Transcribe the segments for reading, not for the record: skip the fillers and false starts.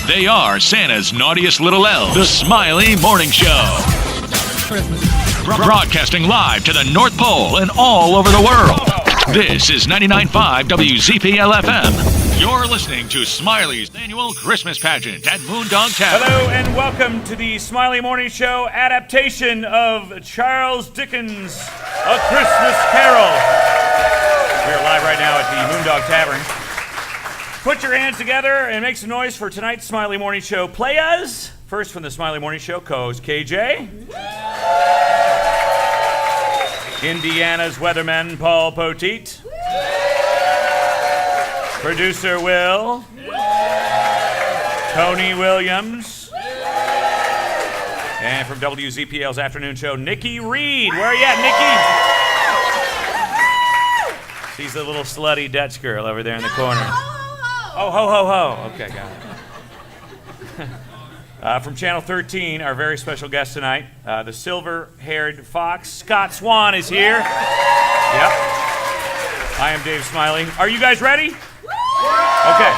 They are Santa's naughtiest little elves, the Smiley Morning Show. Broadcasting live to the North Pole and all over the world. This is 99.5 WZPL-FM. You're listening to Smiley's annual Christmas pageant at Moondog Tavern. Hello and welcome to the Smiley Morning Show adaptation of Charles Dickens' A Christmas Carol. We're live right now at the Moondog Tavern. Put your hands together and make some noise for tonight's Smiley Morning Show players. First from the Smiley Morning Show, co-host KJ. Indiana's weatherman, Paul Poteet. Producer Will. Toni Williams. And from WZPL's afternoon show, Nikki Reed. Where are you at, Nikki? She's the little slutty Dutch girl over there in the corner. Oh, ho, ho, ho. Okay, got it. From Channel 13, our very special guest tonight, the silver-haired fox, Scott Swan, is here. Yep. I am Dave Smiley. Are you guys ready? Okay.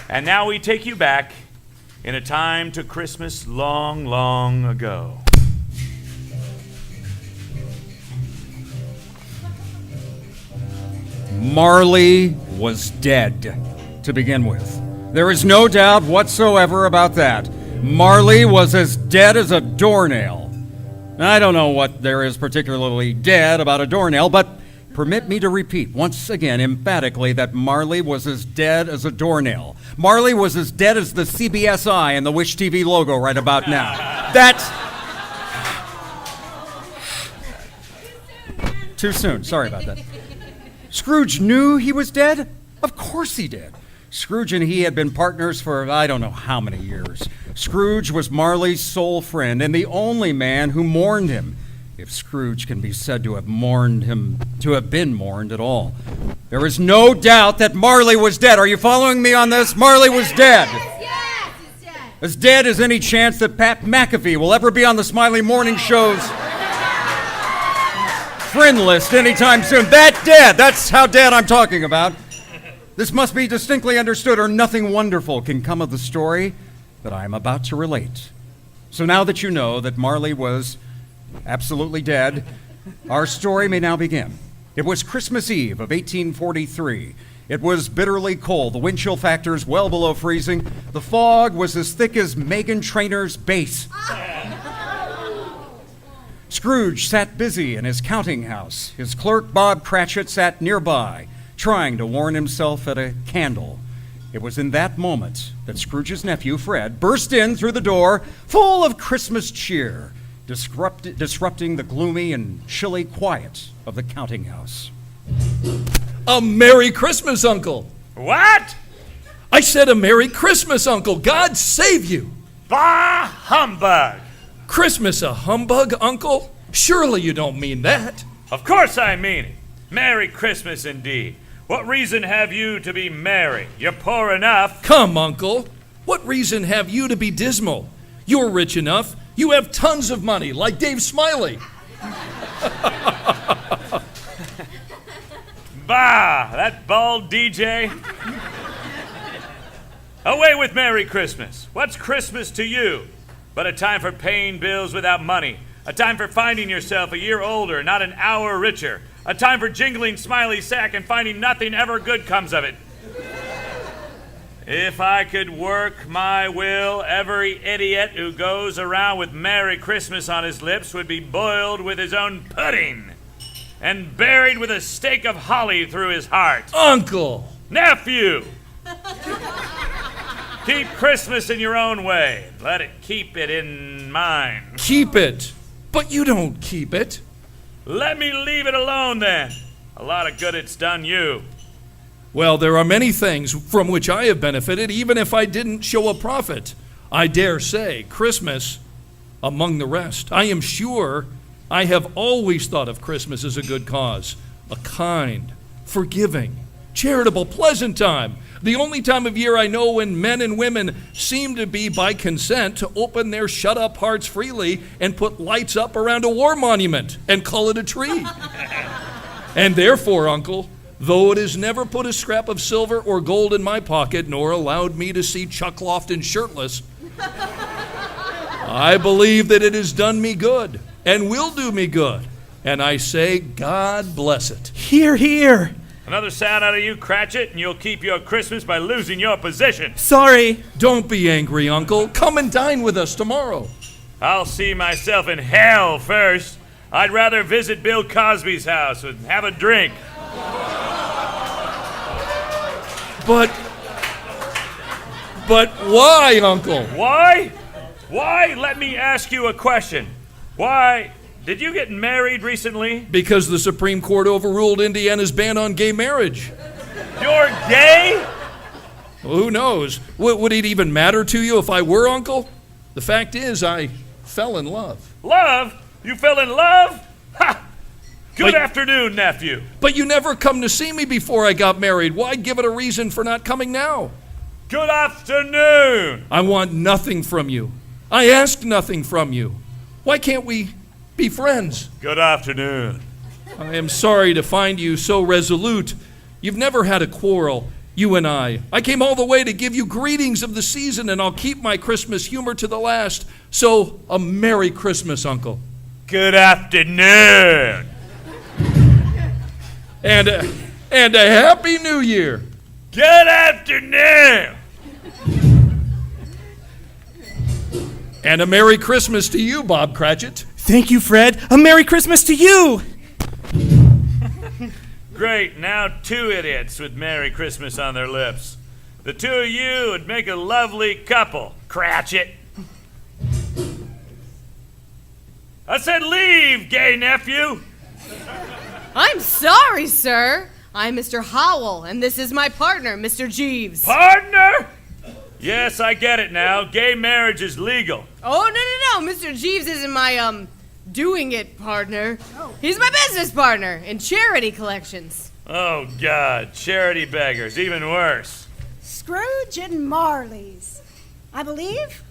And now we take you back in a time to Christmas long, long ago. Marley was dead, to begin with. There is no doubt whatsoever about that. Marley was as dead as a doornail. I don't know what there is particularly dead about a doornail, but permit me to repeat once again emphatically that Marley was as dead as a doornail. Marley was as dead as the CBSI and the Wish TV logo right about now. That's too soon. Sorry about that. Scrooge knew he was dead? Of course he did. Scrooge and he had been partners for I don't know how many years. Scrooge was Marley's sole friend and the only man who mourned him, if Scrooge can be said to have mourned him, to have been mourned at all. There is no doubt that Marley was dead. Are you following me on this? Marley was dead. Yes, he's dead. As dead as any chance that Pat McAfee will ever be on the Smiley Morning Show's friend list anytime soon. That dead. That's how dead I'm talking about. This must be distinctly understood, or nothing wonderful can come of the story that I am about to relate. So now that you know that Marley was absolutely dead, our story may now begin. It was Christmas Eve of 1843. It was bitterly cold, the wind chill factors well below freezing. The fog was as thick as Meghan Trainor's bass. Scrooge sat busy in his counting house. His clerk, Bob Cratchit, sat nearby, trying to warm himself at a candle. It was in that moment that Scrooge's nephew, Fred, burst in through the door, full of Christmas cheer, disrupting the gloomy and chilly quiet of the counting house. A Merry Christmas, Uncle. What? I said a Merry Christmas, Uncle. God save you. Bah humbug. Christmas a humbug, Uncle? Surely you don't mean that. Of course I mean it. Merry Christmas indeed. What reason have you to be merry? You're poor enough. Come, Uncle. What reason have you to be dismal? You're rich enough. You have tons of money, like Dave Smiley. Bah, that bald DJ. Away with Merry Christmas. What's Christmas to you? But a time for paying bills without money. A time for finding yourself a year older, not an hour richer. A time for jingling Smiley's sack and finding nothing ever good comes of it. If I could work my will, every idiot who goes around with Merry Christmas on his lips would be boiled with his own pudding and buried with a stake of holly through his heart. Uncle! Nephew! Keep Christmas in your own way. Let it keep it in mine. Keep it. But you don't keep it. Let me leave it alone then. A lot of good it's done you. Well, there are many things from which I have benefited, even if I didn't show a profit. I dare say Christmas among the rest. I am sure I have always thought of Christmas as a good cause, a kind, forgiving, charitable, pleasant time. The only time of year I know when men and women seem to be, by consent, to open their shut-up hearts freely and put lights up around a war monument and call it a tree. And therefore, Uncle, though it has never put a scrap of silver or gold in my pocket, nor allowed me to see Chuck Lofton shirtless, I believe that it has done me good and will do me good. And I say, God bless it. Hear, hear. Another sound out of you, Cratchit, and you'll keep your Christmas by losing your position. Sorry. Don't be angry, Uncle. Come and dine with us tomorrow. I'll see myself in hell first. I'd rather visit Bill Cosby's house and have a drink. But why, Uncle? Why? Why? Let me ask you a question. Why? Did you get married recently? Because the Supreme Court overruled Indiana's ban on gay marriage. You're gay? Well, who knows? Would it even matter to you if I were, Uncle? The fact is, I fell in love. Love? You fell in love? Ha! Good But- afternoon, nephew. But you never come to see me before I got married. Why give it a reason for not coming now? Good afternoon. I want nothing from you. I ask nothing from you. Why can't we be friends? Good afternoon. I am sorry to find you so resolute. You've never had a quarrel, you and I. I came all the way to give you greetings of the season, and I'll keep my Christmas humor to the last. So, a Merry Christmas, Uncle. Good afternoon. And a Happy New Year. Good afternoon. And a Merry Christmas to you, Bob Cratchit. Thank you, Fred. A Merry Christmas to you. Great, now two idiots with Merry Christmas on their lips. The two of you would make a lovely couple, Cratchit. I said leave, gay nephew. I'm sorry, sir. I'm Mr. Howell, and this is my partner, Mr. Jeeves. Partner? Yes, I get it now. Gay marriage is legal. Oh, no. Mr. Jeeves isn't my, doing it partner. He's my business partner in charity collections. Oh, God, charity beggars, even worse. Scrooge and Marley's. I believe.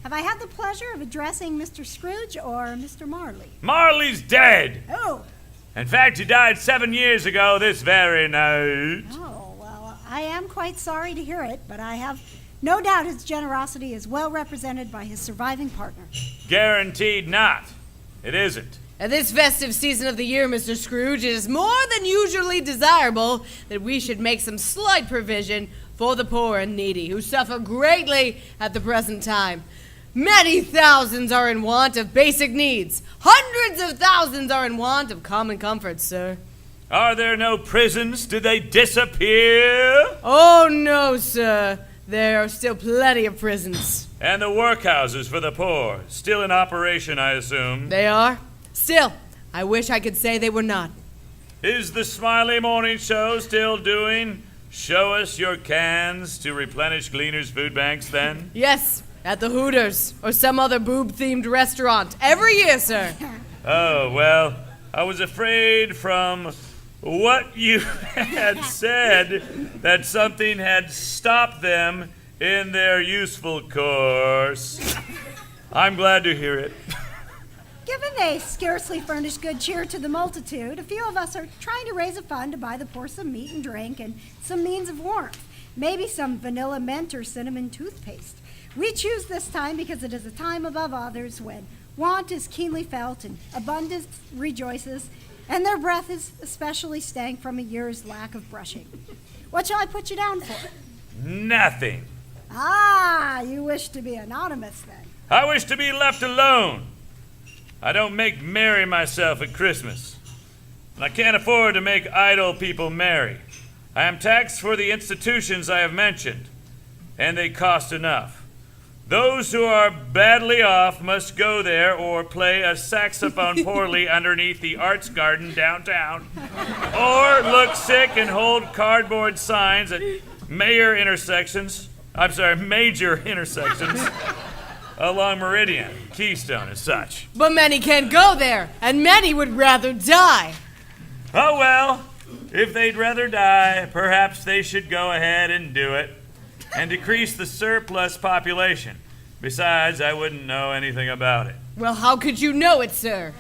Have I had the pleasure of addressing Mr. Scrooge or Mr. Marley? Marley's dead. Oh. In fact, he died 7 years ago this very night. Oh, well, I am quite sorry to hear it, but I have no doubt his generosity is well represented by his surviving partner. Guaranteed not. It isn't. At this festive season of the year, Mr. Scrooge, it is more than usually desirable that we should make some slight provision for the poor and needy who suffer greatly at the present time. Many thousands are in want of basic needs. Hundreds of thousands are in want of common comforts, sir. Are there no prisons? Did they disappear? Oh, no, sir. There are still plenty of prisons. And the workhouses for the poor, still in operation, I assume. They are. Still, I wish I could say they were not. Is the Smiley Morning Show still doing Show Us Your Cans to replenish Gleaner's food banks then? Yes, at the Hooters or some other boob-themed restaurant. Every year, sir. Oh, well, I was afraid from what you had said that something had stopped them in their useful course. I'm glad to hear it. Given they scarcely furnish good cheer to the multitude, a few of us are trying to raise a fund to buy the poor some meat and drink and some means of warmth. Maybe some vanilla mint or cinnamon toothpaste. We choose this time because it is a time above others when want is keenly felt and abundance rejoices, and their breath is especially stank from a year's lack of brushing. What shall I put you down for? Nothing. Ah, you wish to be anonymous then. I wish to be left alone. I don't make merry myself at Christmas. And I can't afford to make idle people merry. I am taxed for the institutions I have mentioned, and they cost enough. Those who are badly off must go there or play a saxophone poorly underneath the Arts Garden downtown, or look sick and hold cardboard signs at major intersections along Meridian, Keystone, and such. But many can't go there, and many would rather die. Oh well, if they'd rather die, perhaps they should go ahead and do it, and decrease the surplus population. Besides, I wouldn't know anything about it. Well, how could you know it, sir?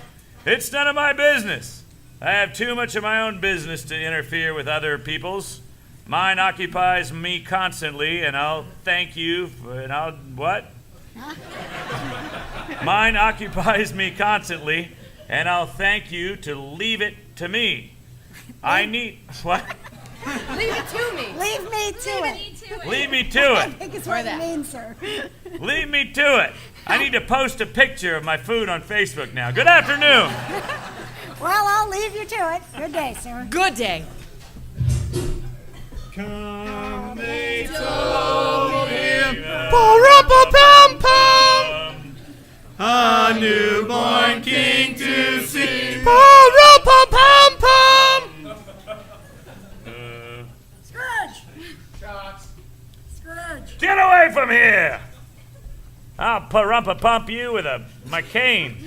It's none of my business. I have too much of my own business to interfere with other people's. Mine occupies me constantly, and I'll thank you for, and I'll, what? Mine occupies me constantly, and I'll thank you to leave it to me. I need, what? Leave it to me. Leave me to it. Leave me to I it. think it's what it means, sir. Leave me to it. I need to post a picture of my food on Facebook now. Good afternoon. Well, I'll leave you to it. Good day, sir. Good day. Come, they told him, pa-rum-pa-pum-pum, a newborn king to see, pa-rum-pa-pum-pum. Scrooge! Scrooge! Get away from here! I'll pump you with my cane.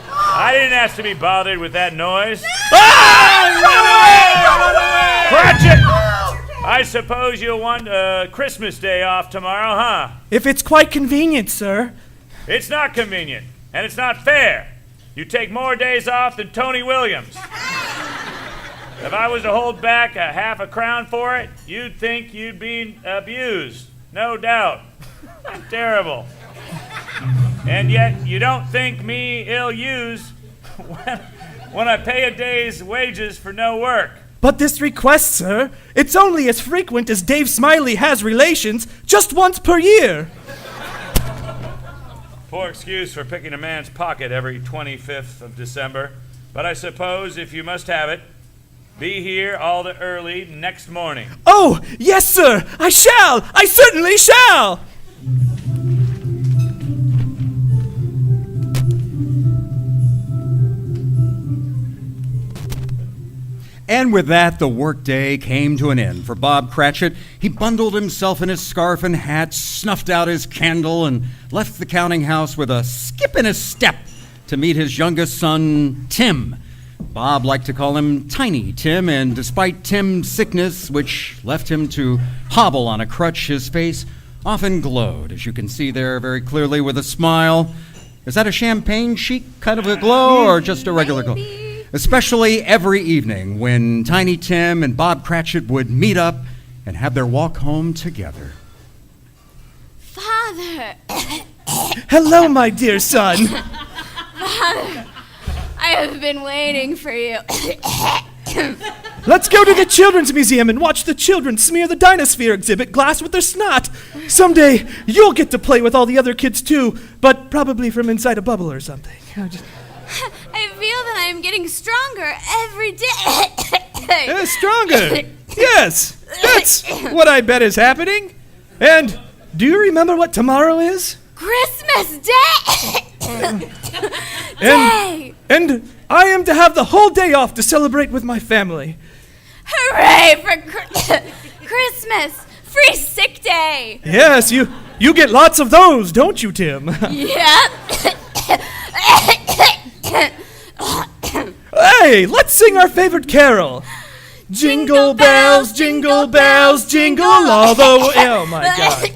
I didn't ask to be bothered with that noise. Cratchit! I suppose you'll want Christmas Day off tomorrow, huh? If it's quite convenient, sir. It's not convenient, and it's not fair. You take more days off than Toni Williams. If I was to hold back a half a crown for it, you'd think you'd be abused. No doubt. Terrible. And yet, you don't think me ill-used when I pay a day's wages for no work. But this request, sir, it's only as frequent as Dave Smiley has relations, just once per year. Poor excuse for picking a man's pocket every 25th of December. But I suppose if you must have it, be here all the early next morning. Oh, yes, sir, I shall! I certainly shall! And with that, the workday came to an end for Bob Cratchit. He bundled himself in his scarf and hat, snuffed out his candle, and left the counting house with a skip and a step to meet his youngest son, Tim. Bob liked to call him Tiny Tim, and despite Tim's sickness, which left him to hobble on a crutch, his face often glowed, as you can see there very clearly with a smile. Is that a champagne chic kind of a glow or just a regular glow? Especially every evening when Tiny Tim and Bob Cratchit would meet up and have their walk home together. Father! Hello, my dear son. Father, I have been waiting for you. Let's go to the Children's Museum and watch the children smear the Dinosphere exhibit glass with their snot. Someday, you'll get to play with all the other kids too, but probably from inside a bubble or something. I feel that I am getting stronger every day. Stronger! Yes, that's what I bet is happening. And do you remember what tomorrow is? Christmas Day! And I am to have the whole day off to celebrate with my family. Hooray for Christmas! Free sick day! Yes, you get lots of those, don't you, Tim? Yep. Hey, let's sing our favorite carol. Jingle bells, jingle bells, jingle all the way. Oh my God.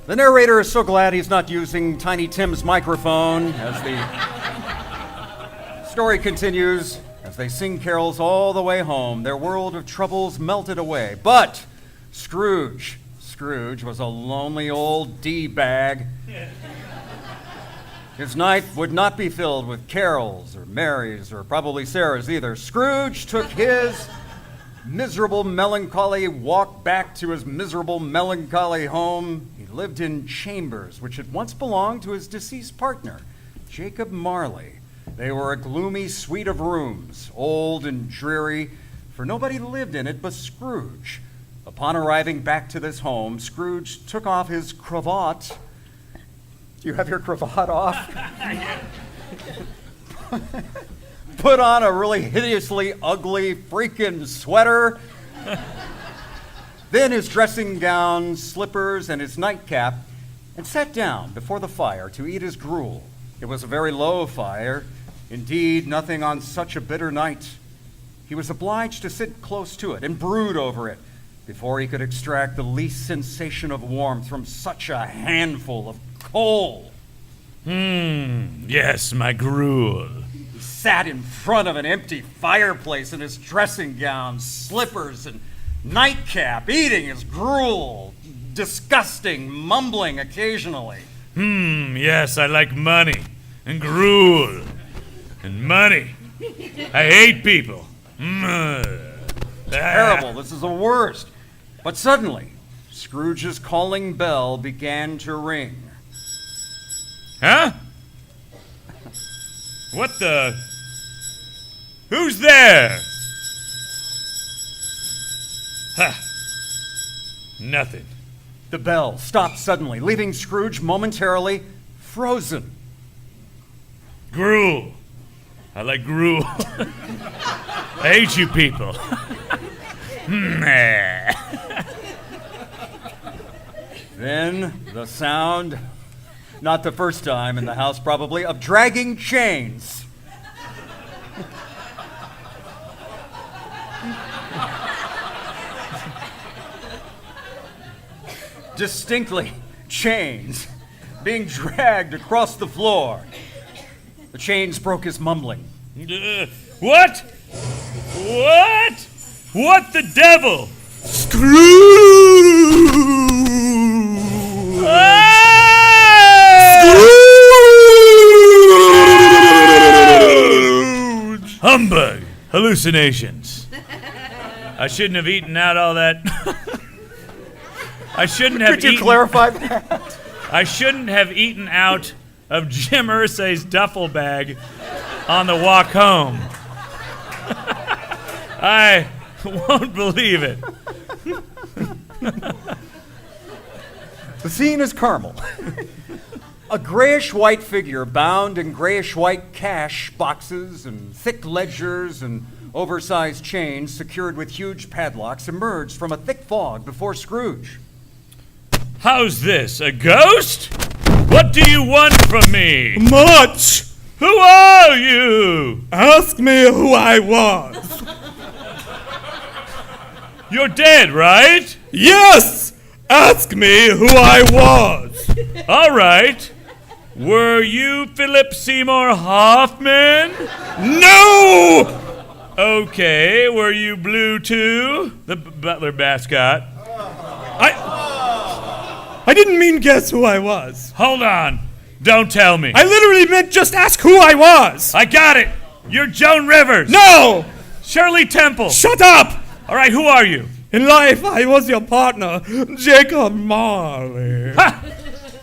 The narrator is so glad he's not using Tiny Tim's microphone as the story continues. As they sing carols all the way home, their world of troubles melted away. But Scrooge was a lonely old D-bag. His night would not be filled with carols or Marys or probably Sarahs either. Scrooge took his miserable, melancholy walk back to his miserable, melancholy home. He lived in chambers which had once belonged to his deceased partner, Jacob Marley. They were a gloomy suite of rooms, old and dreary, for nobody lived in it but Scrooge. Upon arriving back to this home, Scrooge took off his cravat. Do you have your cravat off? Put on a really hideously ugly freaking sweater. Then his dressing gown, slippers, and his nightcap, and sat down before the fire to eat his gruel. It was a very low fire. Indeed, nothing on such a bitter night. He was obliged to sit close to it and brood over it before he could extract the least sensation of warmth from such a handful of coal. Yes, my gruel. He sat in front of an empty fireplace in his dressing gown, slippers, and nightcap, eating his gruel, disgusting, mumbling occasionally. Yes, I like money, and gruel, and money. I hate people. Terrible, this is the worst. But suddenly, Scrooge's calling bell began to ring. Huh? What the? Who's there? Ha! Nothing. The bell stopped suddenly, leaving Scrooge momentarily frozen. Gruel. I like gruel. I hate you people. Then the sound, not the first time in the house probably, of dragging chains. Distinctly, chains being dragged across the floor. The chains broke his mumbling. What? What? What the devil? Scrooge! Scrooge! Humbug. Hallucinations. I shouldn't have eaten out all that. I shouldn't have Could you clarify that? I shouldn't have eaten out of Jim Irsay's duffel bag on the walk home. I won't believe it. The scene is Carmel. A grayish-white figure bound in grayish-white cash boxes and thick ledgers and oversized chains secured with huge padlocks emerged from a thick fog before Scrooge. How's this, a ghost? What do you want from me? Much! Who are you? Ask me who I was. You're dead, right? Yes! Ask me who I was. All right. Were you Philip Seymour Hoffman? No! Okay. Were you Blue too? The butler mascot. I didn't mean guess who I was. Hold on. Don't tell me. I literally meant just ask who I was. I got it. You're Joan Rivers. No! Shirley Temple. Shut up! All right, who are you? In life, I was your partner, Jacob Marley. Ha!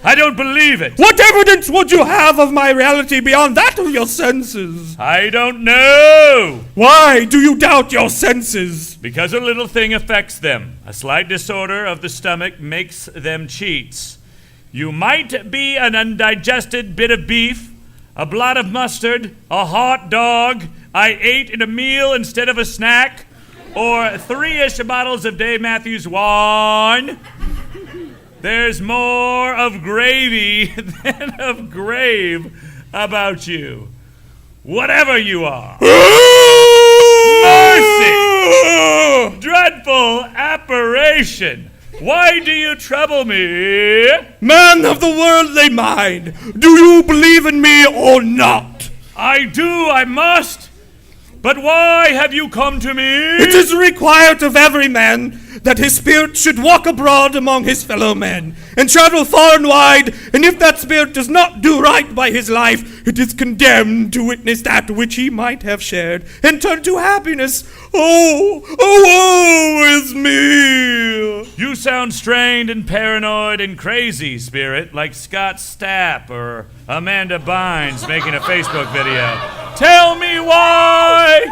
I don't believe it. What evidence would you have of my reality beyond that of your senses? I don't know. Why do you doubt your senses? Because a little thing affects them. A slight disorder of the stomach makes them cheats. You might be an undigested bit of beef, a blot of mustard, a hot dog I ate in a meal instead of a snack, or 3-ish bottles of Dave Matthews wine. There's more of gravy than of grave about you. Whatever you are. Mercy! Dreadful apparition! Why do you trouble me? Man of the worldly mind, do you believe in me or not? I do, I must. But why have you come to me? It is required of every man that his spirit should walk abroad among his fellow men, and travel far and wide, and if that spirit does not do right by his life, it is condemned to witness that which he might have shared, and turn to happiness. Oh, woe is me! You sound strained and paranoid and crazy, spirit, like Scott Stapp or Amanda Bynes making a Facebook video. Tell me why!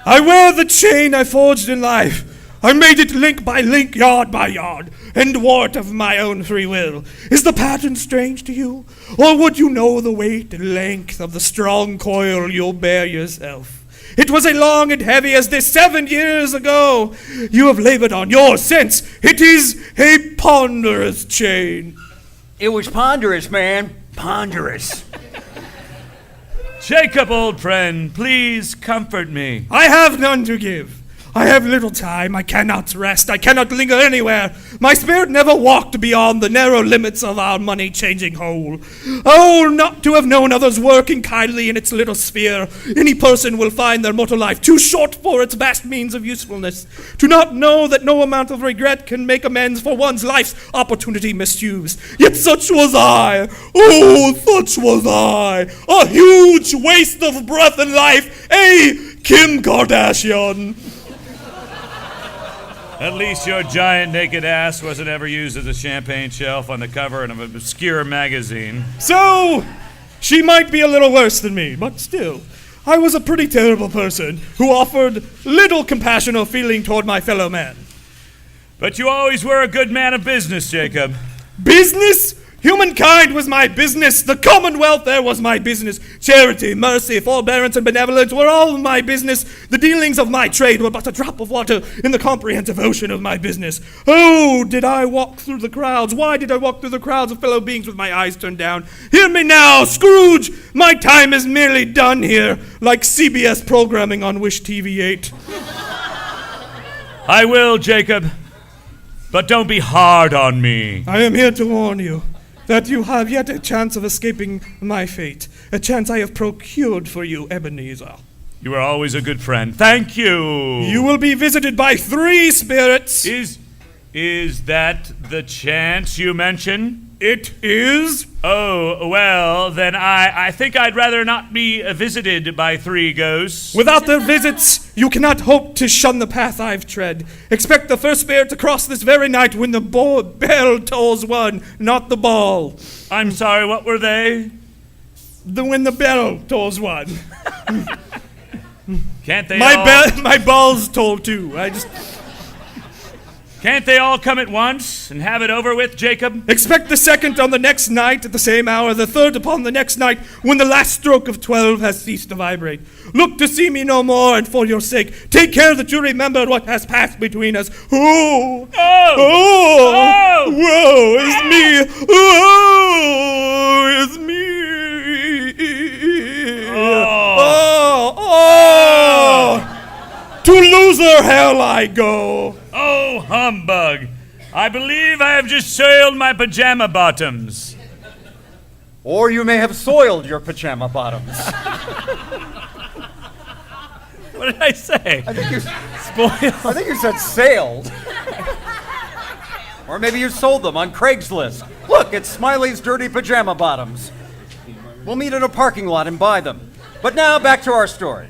I wear the chain I forged in life. I made it link by link, yard by yard, and wore it of my own free will. Is the pattern strange to you? Or would you know the weight and length of the strong coil you'll bear yourself? It was as long and heavy as this 7 years ago. You have labored on your sense. It is a ponderous chain. It was ponderous, man. Ponderous. Jacob, old friend, please comfort me. I have none to give. I have little time. I cannot rest. I cannot linger anywhere. My spirit never walked beyond the narrow limits of our money-changing hole. Oh, not to have known others working kindly in its little sphere. Any person will find their mortal life too short for its vast means of usefulness. To not know that no amount of regret can make amends for one's life's opportunity misused. Yet such was I. Oh, such was I. A huge waste of breath and life. A Kim Kardashian. At least your giant naked ass wasn't ever used as a champagne shelf on the cover of an obscure magazine. So, she might be a little worse than me, but still, I was a pretty terrible person who offered little compassion or feeling toward my fellow man. But you always were a good man of business, Jacob. Business? Humankind was my business. The common welfare was my business. Charity, mercy, forbearance, and benevolence were all my business. The dealings of my trade were but a drop of water in the comprehensive ocean of my business. Oh, did I walk through the crowds? Why did I walk through the crowds of fellow beings with my eyes turned down? Hear me now, Scrooge! My time is merely done here, like CBS programming on Wish TV 8. I will, Jacob. But don't be hard on me. I am here to warn you that you have yet a chance of escaping my fate, a chance I have procured for you, Ebenezer. You are always a good friend. Thank you. You will be visited by 3 spirits. Is that the chance you mention? It is. Oh, well, then I think I'd rather not be visited by 3 ghosts. Without their visits, you cannot hope to shun the path I've tread. Expect the first spirit to cross this very night when the bell tolls 1, not the ball. I'm sorry, what were they? When the bell tolls 1. Can't they my balls toll 2. Can't they all come at once and have it over with, Jacob? Expect the second on the next night at the same hour, the third upon the next night when the last stroke of 12 has ceased to vibrate. Look to see me no more, and for your sake, take care that you remember what has passed between us. Oh! Woe is me! Oh, is me! To loser hell I go! Oh, humbug! I believe I have just soiled my pajama bottoms. Or you may have soiled your pajama bottoms. What did I say? I think you Spoiled. I think you said sailed. Or maybe you sold them on Craigslist. Look, it's Smiley's dirty pajama bottoms. We'll meet in a parking lot and buy them. But now back to our story.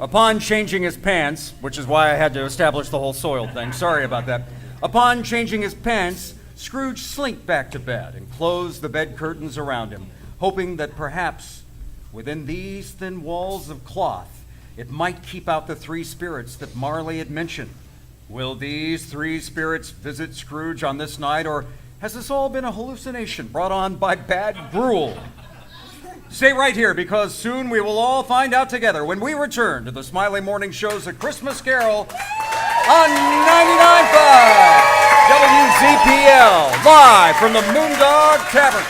Upon changing his pants, which is why I had to establish the whole soiled thing, sorry about that. Upon changing his pants, Scrooge slinked back to bed and closed the bed curtains around him, hoping that perhaps within these thin walls of cloth, it might keep out the 3 spirits that Marley had mentioned. Will these 3 spirits visit Scrooge on this night, or has this all been a hallucination brought on by bad gruel? Stay right here, because soon we will all find out together when we return to the Smiley Morning Show's A Christmas Carol on 99.5 WZPL, live from the Moondog Tavern.